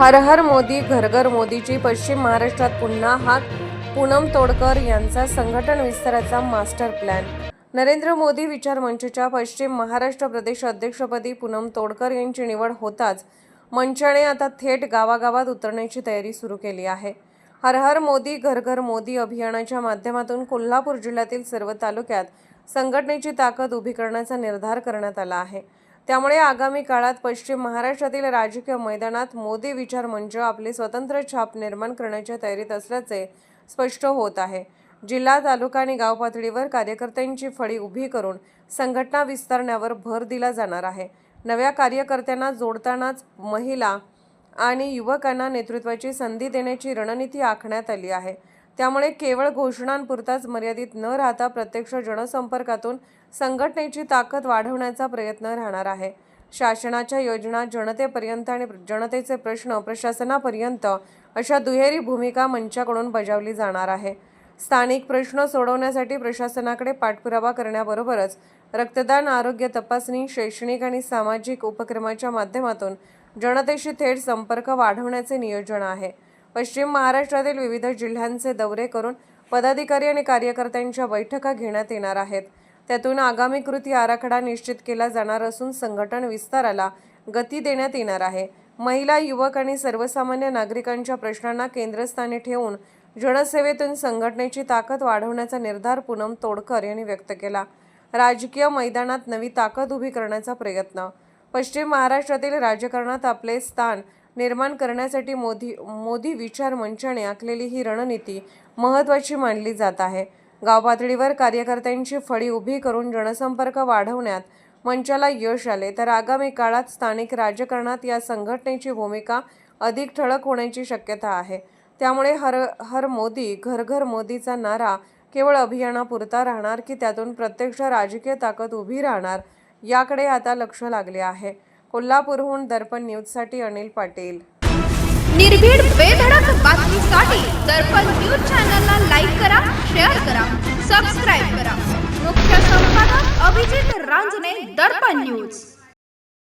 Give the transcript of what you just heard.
हर हर मोदी घर घर मोदीची पश्चिम महाराष्ट्रात पुन्हा हाक. पूनम तोडकर यांचा संघटन विस्ताराचा मास्टर प्लॅन. नरेंद्र मोदी विचार मंचच्या पश्चिम महाराष्ट्र प्रदेश अध्यक्षपदी पूनम तोडकर यांची निवड होताच मंचाने आता थेट गावागावात उतरण्याची तयारी सुरू केली आहे. हर हर मोदी घर घर मोदी अभियानाच्या माध्यमातून कोल्हापूर जिल्ह्यातील सर्व तालुक्यात संघटनेची ताकद उभी करण्याचा निर्धार करण्यात आला आहे. त्यामुळे आगामी काळात पश्चिम महाराष्ट्रातील राजकीय मैदानात मोदी विचार मंच आपली स्वतंत्र छाप निर्माण करण्याच्या तयारीत असल्याचे स्पष्ट होत आहे. जिल्हा, तालुका आणि गाव पातळीवर कार्यकर्त्यांची फळी उभी करून संघटना विस्तारण्यावर भर दिला जाणार आहे. नव्या कार्यकर्त्यांना जोडतानाच महिला आणि युवकांना नेतृत्वाची संधी देण्याची रणनीती आखण्यात आली आहे. त्यामुळे केवळ घोषणांपुरताच मर्यादित न राहता प्रत्यक्ष जनसंपर्कातून संघटनेची ताकद वाढवण्याचा प्रयत्न राहणार आहे. शासनाच्या योजना जनतेपर्यंत आणि जनतेचे प्रश्न प्रशासनापर्यंत अशा दुहेरी भूमिका मंचाकडून बजावली जाणार आहे. स्थानिक प्रश्न सोडवण्यासाठी प्रशासनाकडे पाठपुरावा करण्याबरोबरच रक्तदान, आरोग्य तपासणी, शैक्षणिक आणि सामाजिक उपक्रमाच्या माध्यमातून जनतेशी थेट संपर्क वाढवण्याचे नियोजन आहे. पश्चिम महाराष्ट्रातील विविध जिल्ह्यांचे दौरे करून पदाधिकारी आणि कार्यकर्त्यांच्या बैठका घेण्यात येणार आहेत. त्यातून आगामी कृती आराखडा निश्चित केला जाणार असून संघटन विस्ताराला गती देण्यात येणार आहे. महिला, युवक आणि सर्वसामान्य नागरिकांच्या प्रश्नांना केंद्रस्थानी ठेवून जनसेवेतून संघटनेची ताकद वाढवण्याचा निर्धार पूनम तोडकर यांनी व्यक्त केला. राजकीय मैदानात नवी ताकद उभी करण्याचा प्रयत्न. पश्चिम महाराष्ट्रातील राजकारणात आपले स्थान निर्माण करण्यासाठी मोदी विचार मंचाने आखलेली ही रणनीती महत्त्वाची मानली जात आहे. गाव पातळीवर कार्यकर्त्यांची फळी उभी करून जनसंपर्क वाढवण्यात मंचाला यश आले तर आगामी काळात स्थानिक राजकारणात या संघटनेची भूमिका अधिक ठळक होण्याची शक्यता आहे. त्यामुळे हर हर मोदी घर घर मोदीचा नारा केवळ अभियानापुरता राहणार की त्यातून प्रत्यक्ष राजकीय ताकद उभी राहणार याकडे आता लक्ष लागले आहे. कोल्हापूरहून दर्पण न्यूजसाठी अनिल पाटील. निर्भीड बेधडक बातमीसाठी दर्पण न्यूज चॅनलला लाईक करा, शेअर करा, सबस्क्राईब करा. मुख्य संपादक अभिजित रांजणे, दर्पण न्यूज.